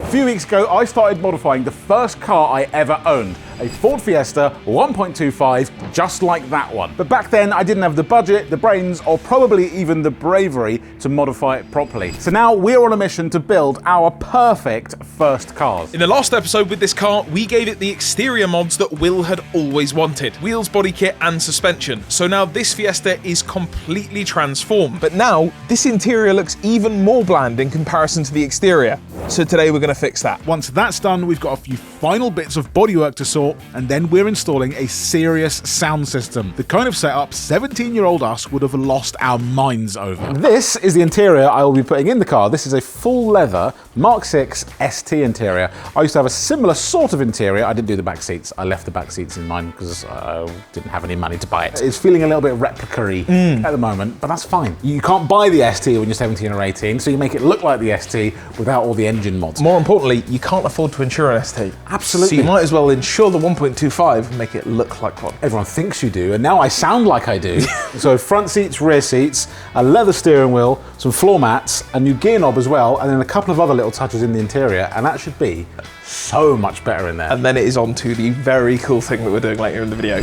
A few weeks ago, I started modifying the first car I ever owned, a Ford Fiesta 1.25, just like that one. But back then, I didn't have the budget, the brains, or probably even the bravery to modify it properly. So now we're on a mission to build our perfect first cars. In the last episode with this car, we gave it the exterior mods that Will had always wanted. Wheels, body kit, and suspension. So now this Fiesta is completely transformed. But now, this interior looks even more bland in comparison to the exterior. So today we're going to fix that. Once that's done, we've got a few final bits of bodywork to sort, and then we're installing a serious sound system. The kind of setup 17-year-old us would have lost our minds over. This is the interior I will be putting in the car. This is a full leather Mark 6 ST interior. I used to have a similar sort of interior. I didn't do the back seats. I left the back seats in mine because I didn't have any money to buy it. It's feeling a little bit replica-y at the moment, but that's fine. You can't buy the ST when you're 17 or 18, so you make it look like the ST without all the engine mods. More importantly, you can't afford to insure an ST. Absolutely. So you might as well insure the 1.25 and make it look like one. Everyone thinks you do, and now I sound like I do. So front seats, rear seats, a leather steering wheel, some floor mats, a new gear knob as well, and then a couple of other little touches in the interior, and that should be so much better in there. And then it is on to the very cool thing that we're doing later in the video.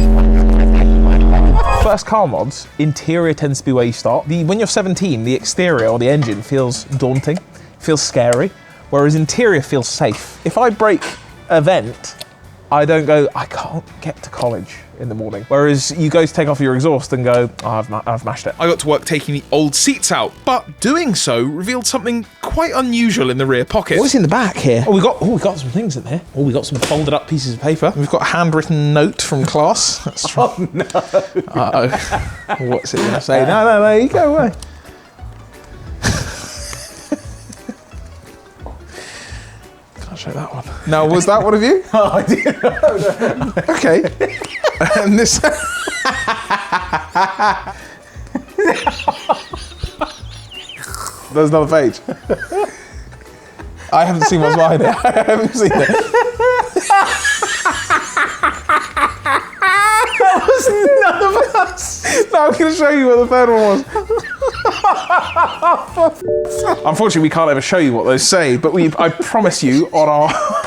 First car mods, interior tends to be where you start. When you're 17, the exterior or the engine feels daunting, feels scary, whereas interior feels safe. If I break a vent, I don't go, I can't get to college in the morning. Whereas you go to take off your exhaust and go, oh, I've mashed it. I got to work taking the old seats out, but doing so revealed something quite unusual in the rear pocket. What's in the back here? Oh, we got some things in here. Oh, we got some folded up pieces of paper. We've got a handwritten note from class. That's Oh no. Uh-oh. What's it gonna say? No, you go away. Can't show that one. Now, was that one of you? Oh, I did. No. Okay. And this. There's another page. I haven't seen what's behind it. I haven't seen it. That was none of us. Now I'm going to show you what the third one was. Unfortunately, we can't ever show you what those say, but I promise you on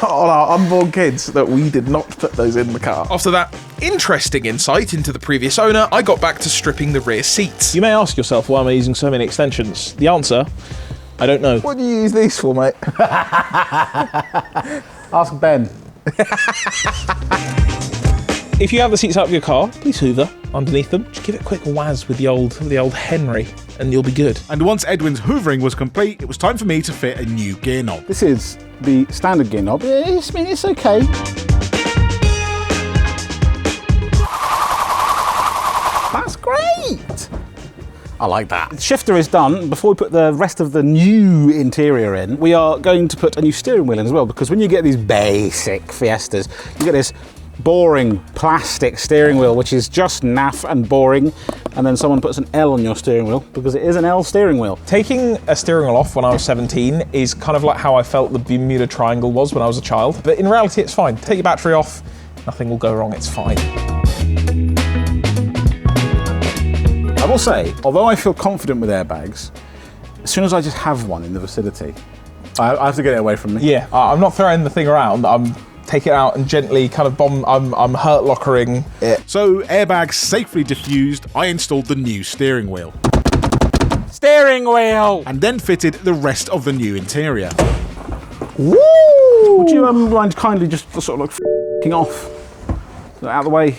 our unborn kids that we did not put those in the car. After that interesting insight into the previous owner, I got back to stripping the rear seats. You may ask yourself, why am I using so many extensions? The answer, I don't know. What do you use these for, mate? Ask Ben. If you have the seats out of your car, please hoover underneath them. Just give it a quick wazz with the old Henry, and you'll be good. And once Edwin's hoovering was complete, it was time for me to fit a new gear knob. This is the standard gear knob. I mean, it's okay. That's great. I like that. The shifter is done. Before we put the rest of the new interior in, we are going to put a new steering wheel in as well, because when you get these basic Fiestas, you get this boring plastic steering wheel, which is just naff and boring, and then someone puts an L on your steering wheel because it is an L steering wheel. Taking a steering wheel off when I was 17 is kind of like how I felt the Bermuda Triangle was when I was a child, but in reality it's fine. Take your battery off, nothing will go wrong, it's fine. I will say, although I feel confident with airbags, as soon as I just have one in the vicinity, I have to get it away from me. Yeah, I'm not throwing the thing around, I'm take it out and gently kind of I'm hurt lockering it. So, airbags safely diffused, I installed the new steering wheel. Steering wheel! And then fitted the rest of the new interior. Woo! Would you mind kindly just sort of like f***ing off? Out of the way.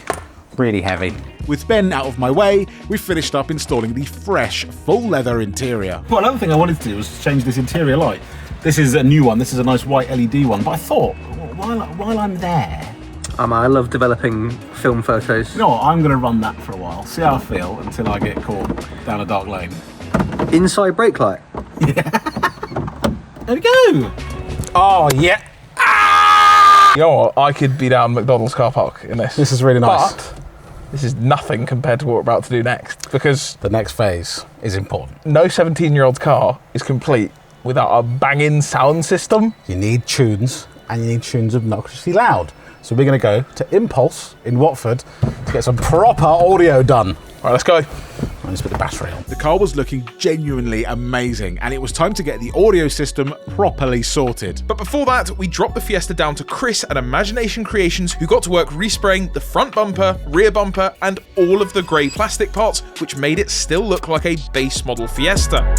Really heavy. With Ben out of my way, we finished up installing the fresh, full leather interior. Well, another thing I wanted to do was change this interior light. This is a new one, this is a nice white LED one, but I thought, while I'm there... I love developing film photos. You know what, I'm going to run that for a while, see how I feel until I get caught down a dark lane. Inside brake light? Yeah. There we go! Oh, yeah. Ah! You know what, I could be down McDonald's car park in this. This is really nice. But this is nothing compared to what we're about to do next, because... the next phase is important. No 17-year-old's car is complete without a banging sound system. You need tunes, and you need tunes obnoxiously loud. So we're going to go to Impulse in Watford to get some proper audio done. All right, let's go. Let's put the battery on. The car was looking genuinely amazing, and it was time to get the audio system properly sorted. But before that, we dropped the Fiesta down to Chris at Imagination Creations, who got to work respraying the front bumper, rear bumper, and all of the grey plastic parts, which made it still look like a base model Fiesta.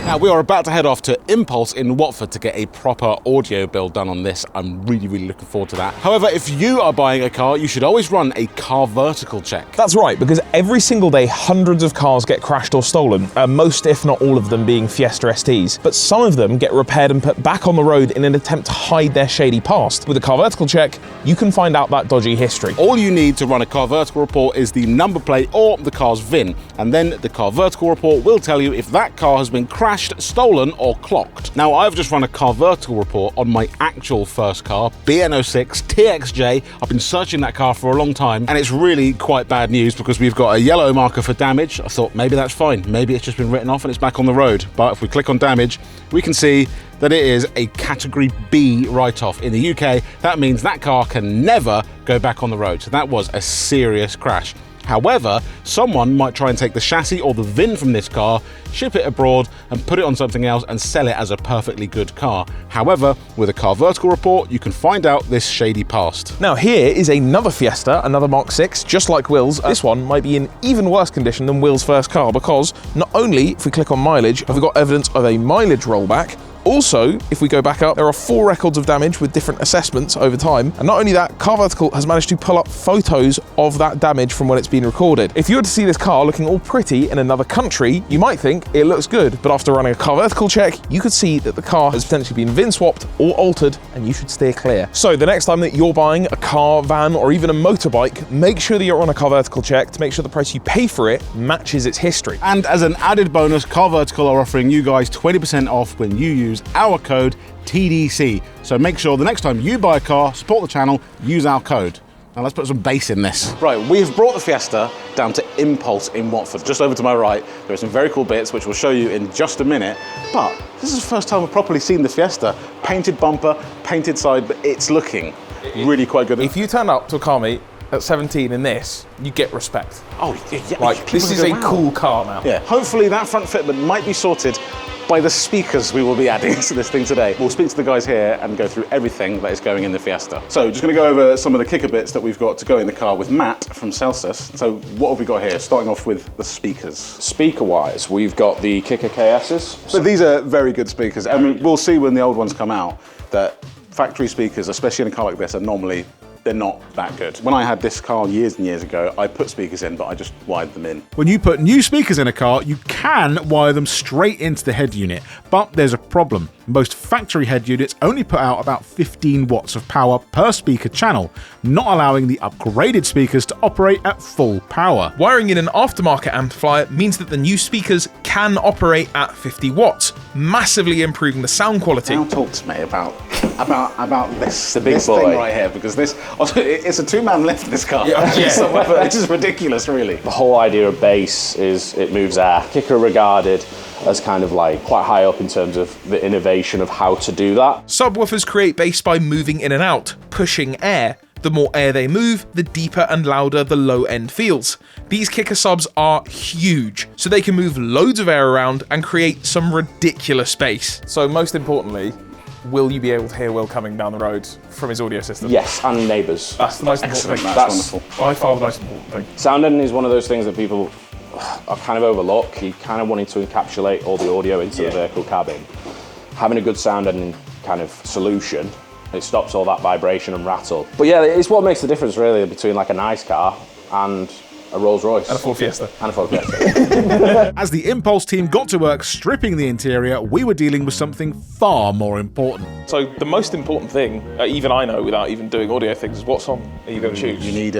Now, we are about to head off to Impulse in Watford to get a proper audio build done on this. I'm really looking forward to that. However, if you are buying a car, you should always run a car vertical check. That's right, because every single day, hundreds of cars get crashed or stolen, most, if not all of them, being Fiesta STs. But some of them get repaired and put back on the road in an attempt to hide their shady past. With a car vertical check, you can find out that dodgy history. All you need to run a car vertical report is the number plate or the car's VIN, and then the car vertical report will tell you if that car has been crashed, stolen or clocked. Now, I've just run a car vertical report on my actual first car, BN06 TXJ. I've been searching that car for a long time, and it's really quite bad news because we've got a yellow marker for damage. I thought maybe that's fine. Maybe it's just been written off and it's back on the road. But if we click on damage, we can see that it is a category B write-off. In the UK, that means that car can never go back on the road. So that was a serious crash. However, someone might try and take the chassis or the VIN from this car, ship it abroad and put it on something else and sell it as a perfectly good car. However, with a car vertical report, you can find out this shady past. Now here is another Fiesta, another Mark 6, just like Will's. This one might be in even worse condition than Will's first car because not only, if we click on mileage, have we got evidence of a mileage rollback, also, if we go back up, there are 4 records of damage with different assessments over time. And not only that, Car Vertical has managed to pull up photos of that damage from when it's been recorded. If you were to see this car looking all pretty in another country, you might think it looks good. But after running a Car Vertical check, you could see that the car has potentially been VIN swapped or altered, and you should steer clear. So the next time that you're buying a car, van, or even a motorbike, make sure that you're on a Car Vertical check to make sure the price you pay for it matches its history. And as an added bonus, Car Vertical are offering you guys 20% off when you use our code TDC. So make sure the next time you buy a car, support the channel, use our code. Now let's put some bass in this. Right, we've brought the Fiesta down to Impulse in Watford. Just over to my right, there are some very cool bits which we'll show you in just a minute. But this is the first time I've properly seen the Fiesta. Painted bumper, painted side, but it's looking really quite good. If you turn up to a car meet at 17 in this, you get respect. Oh, yeah. Like, this is a cool car now. Yeah, hopefully that front fitment might be sorted by the speakers we will be adding to this thing today. We'll speak to the guys here and go through everything that is going in the Fiesta. So just gonna go over some of the kicker bits that we've got to go in the car with Matt from Celsius. So what have we got here? Starting off with the speakers. Speaker-wise, we've got the Kicker KS's. So these are very good speakers. I mean, we'll see when the old ones come out that factory speakers, especially in a car like this, are normally they're not that good. When I had this car years and years ago, I put speakers in, but I just wired them in. When you put new speakers in a car, you can wire them straight into the head unit, but there's a problem. Most factory head units only put out about 15 watts of power per speaker channel, not allowing the upgraded speakers to operate at full power. Wiring in an aftermarket amplifier means that the new speakers can operate at 50 watts, massively improving the sound quality. Now talk to me about this, The big this boy. thing right here, because this it's a 2-man lift, this car. Yeah. This is ridiculous, really. The whole idea of bass is it moves air. Kicker regarded as kind of like quite high up in terms of the innovation of how to do that. Subwoofers create bass by moving in and out, pushing air. The more air they move, the deeper and louder the low end feels. These kicker subs are huge, so they can move loads of air around and create some ridiculous bass. So most importantly, will you be able to hear Will coming down the road from his audio system? Yes, and neighbours. That's the most important thing. That's wonderful. By far the most important thing. Sound editing is one of those things that people are kind of overlook. You kind of wanting to encapsulate all the audio into the vehicle cabin. Having a good sound editing kind of solution, it stops all that vibration and rattle. But yeah, it's what makes the difference really between like a nice car and a Rolls Royce. And a Ford Fiesta. And a Ford Fiesta. As the Impulse team got to work stripping the interior, we were dealing with something far more important. So the most important thing, even I know without even doing audio things, is what song are you going to choose? You need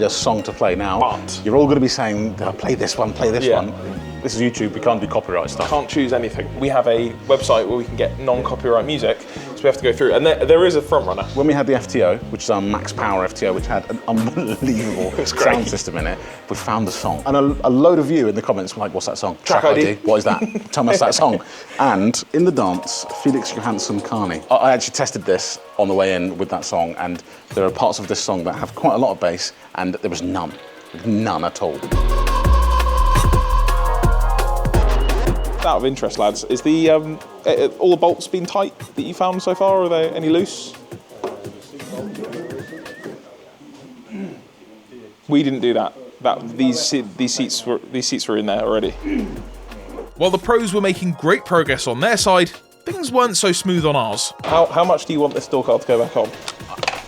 a song to play now. But you're all going to be saying, play this one, play this Yeah. one. This is YouTube, we can't do copyright stuff. Can't choose anything. We have a website where we can get non-copyright music. So So we have to go through. And there is a front runner. When we had the FTO, which is our max power FTO, which had an unbelievable sound system in it, we found the song. And a load of you in the comments were like, what's that song? Track ID. What is that? Tell us that song. And in the dance, Felix Johansson Carney. I actually tested this on the way in with that song, and there are parts of this song that have quite a lot of bass, and there was none at all. Out of interest, lads, is the all the bolts been tight that you found so far? Or are there any loose? We didn't do that. These seats were in there already. While the pros were making great progress on their side, things weren't so smooth on ours. How much do you want this door card to go back on?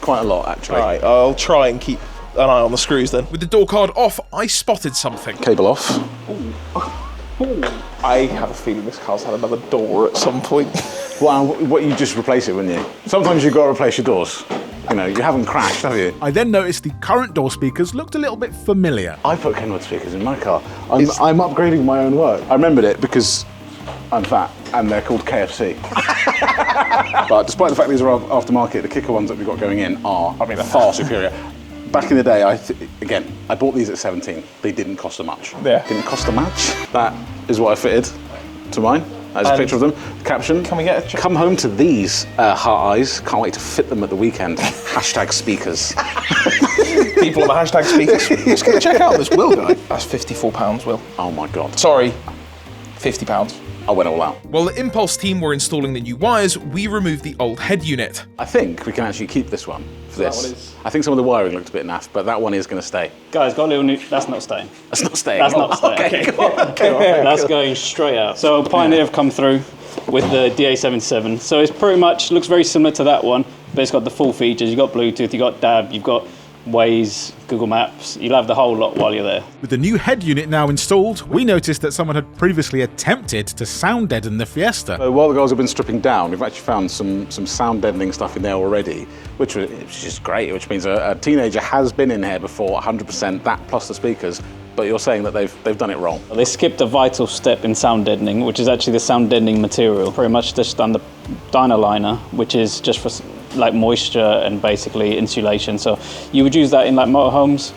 Quite a lot, actually. All right, I'll try and keep an eye on the screws then. With the door card off, I spotted something. Cable off. I have a feeling this car's had another door at some point. Well, what you just replace it, wouldn't you? Sometimes you've got to replace your doors. You know, you haven't crashed, have you? I then noticed the current door speakers looked a little bit familiar. I put Kenwood speakers in my car. I'm upgrading my own work. I remembered it because I'm fat and they're called KFC. But despite the fact these are aftermarket, the kicker ones that we've got going in are far superior. Back in the day, I bought these at 17. They didn't cost a much. Yeah. Didn't cost a match. That is what I fitted to mine. There's a picture of them. The caption. Can we get a come home to these heart eyes. Can't wait to fit them at the weekend. Hashtag speakers. people on the hashtag speakers? Just go check out this Will guy. That's £54, Will. Oh my God. Sorry, £50. I went all out. While the Impulse team were installing the new wires, we removed the old head unit. I think we can actually keep this one for this. I think some of the wiring looked a bit naff, but that one is going to stay. Guys, got a little new. That's not staying. That's not staying. That's not staying. Okay, Go on. That's going straight out. So Pioneer have come through with the DA77. So it's pretty much looks very similar to that one, but it's got the full features. You've got Bluetooth, you've got DAB, you've got Waze, Google Maps. You'll have the whole lot while you're there. With the new head unit now installed, we noticed that someone had previously attempted to sound deaden the Fiesta. So while the guys have been stripping down, we've actually found some sound deadening stuff in there already, which is just great, which means a teenager has been in here before, 100%, that plus the speakers, but you're saying that they've done it wrong. They skipped a vital step in sound deadening, which is actually the sound deadening material. Pretty much just done the dyno liner, which is just for like moisture and basically insulation. So you would use that in like motorhomes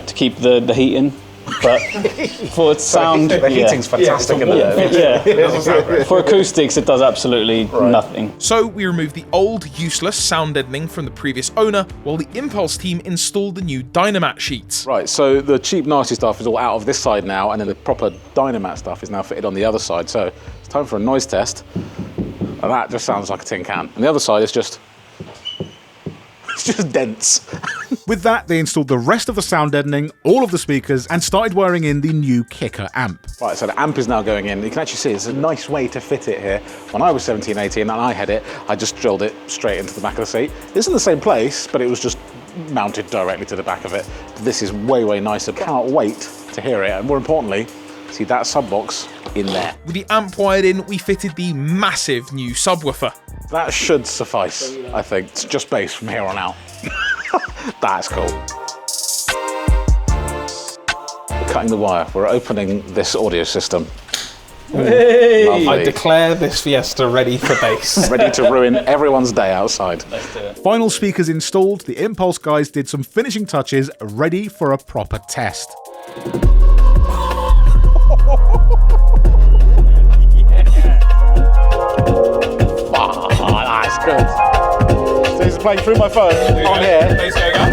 to keep the heat in. But for sound, the heating's fantastic in there. Yeah. For acoustics, it does absolutely nothing. So we removed the old, useless sound deadening from the previous owner, while the Impulse team installed the new Dynamat sheets. Right, so the cheap, nasty stuff is all out of this side now, and then the proper Dynamat stuff is now fitted on the other side. So it's time for a noise test. And that just sounds like a tin can. And the other side is just dense. With that, they installed the rest of the sound deadening, all of the speakers, and started wiring in the new kicker amp. Right, so the amp is now going in. You can actually see it's a nice way to fit it here. When I was 17, 18 and I had it, I just drilled it straight into the back of the seat. It's in the same place, but it was just mounted directly to the back of it. This is way, way nicer. Cannot wait to hear it. And more importantly, see that sub box in there. With the amp wired in, we fitted the massive new subwoofer. That should suffice, I think. It's just bass from here on out. That's cool. We're cutting the wire. We're opening this audio system. Hey! Lovely. I declare this Fiesta ready for bass. Ready to ruin everyone's day outside. Let's do it. Final speakers installed, the Impulse guys did some finishing touches, ready for a proper test. That's good. So this is playing through my phone on here. Bass going up.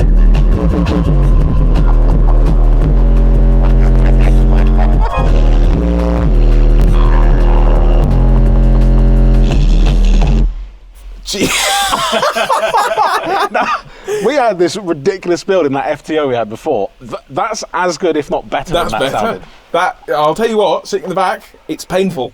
Now, we had this ridiculous build in that FTO we had before. That's as good, if not better, That's than that better. sounded. That, I'll tell you what, sitting in the back, it's painful.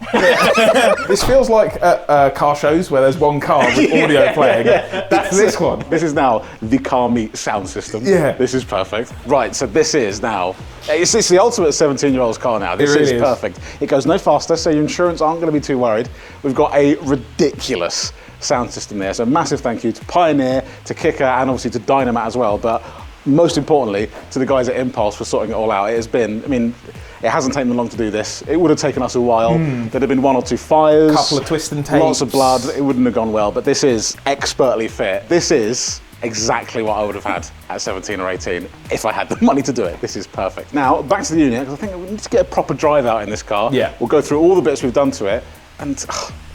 This feels like at car shows where there's one car with audio playing. That's this one. This is now the car meet sound system. Yeah. This is perfect. Right, so this is now, it's the ultimate 17-year-old's car now. This really is. perfect. It goes no faster, so your insurance aren't going to be too worried. We've got a ridiculous sound system there. So massive thank you to Pioneer, to Kicker, and obviously to Dynamat as well. But most importantly, to the guys at Impulse for sorting it all out. It has been, I mean, it hasn't taken them long to do this. It would have taken us a while. There'd have been 1 or 2 fires. Couple of twist and tapes. Lots of blood. It wouldn't have gone well, but this is expertly fit. This is exactly what I would have had at 17 or 18 if I had the money to do it. This is perfect. Now, back to the unit, because I think we need to get a proper drive out in this car. Yeah. We'll go through all the bits we've done to it, and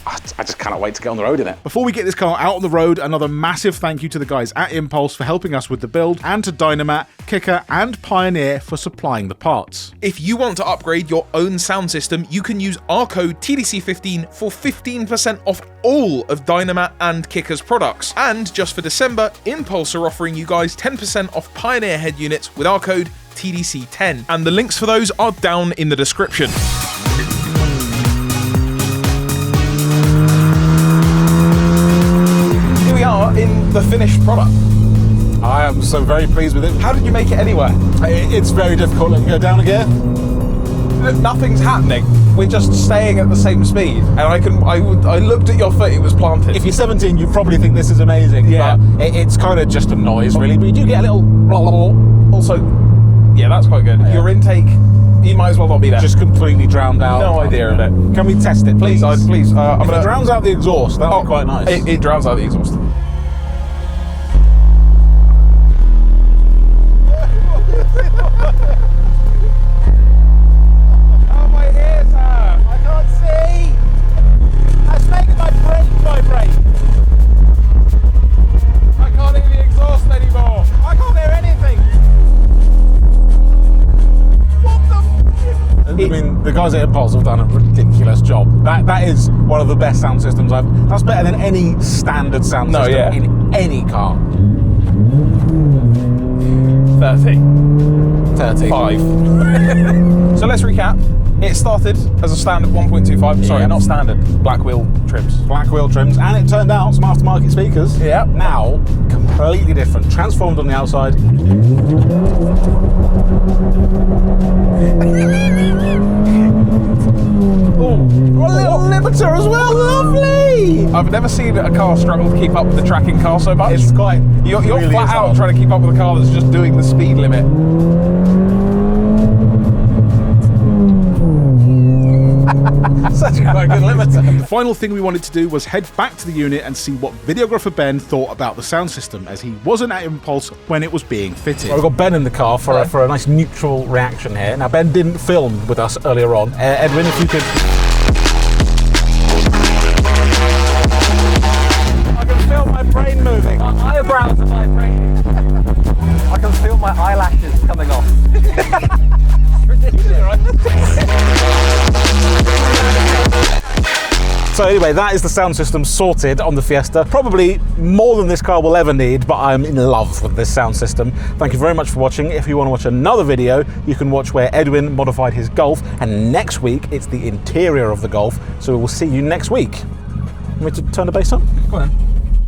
I just cannot wait to get on the road in it. Before we get this car out on the road, another massive thank you to the guys at Impulse for helping us with the build, and to Dynamat, Kicker and Pioneer for supplying the parts. If you want to upgrade your own sound system, you can use our code TDC15 for 15% off all of Dynamat and Kicker's products. And just for December, Impulse are offering you guys 10% off Pioneer head units with our code TDC10. And the links for those are down in the description. In the finished product. I am so very pleased with it. How did you make it anywhere? It's very difficult. Let me go down again. Nothing's happening. We're just staying at the same speed. And I looked at your foot, it was planted. If you're 17, you probably think this is amazing. Yeah. But it's kind of just a noise, really. But you do get a little blah, blah, blah. Also, yeah, that's quite good. Yeah. Your intake, you might as well not be there. Just completely drowned out. No idea of it. Can we test it, please? Please. If it drowns out the exhaust, that would be quite nice. It drowns out the exhaust. The guys at Impulse have done a ridiculous job. That is one of the best sound systems that's better than any standard sound system in any car. 30. 5. So let's recap. It started as a standard 1.25. Sorry, not standard. Black wheel trims. Black wheel trims, and it turned out some aftermarket speakers. Yeah. Now, completely different. Transformed on the outside. A little limiter as well. Lovely. I've never seen a car struggle to keep up with the tracking car so much. It's quite. You're really flat out hard. trying to keep up with a car that's just doing the speed limit. Such a quite good limiter. The final thing we wanted to do was head back to the unit and see what videographer Ben thought about the sound system, as he wasn't at Impulse when it was being fitted. Well, we've got Ben in the car for a nice neutral reaction here. Now, Ben didn't film with us earlier on. Edwin, if you could. I can feel my brain moving. My eyebrows are vibrating. I can feel my eyelashes coming off. It's ridiculous. So anyway, that is the sound system sorted on the Fiesta. Probably more than this car will ever need, but I'm in love with this sound system. Thank you very much for watching. If you want to watch another video, you can watch where Edwin modified his Golf, and next week it's the interior of the Golf, so we will see you next week. Want me to turn the bass up? Go on then.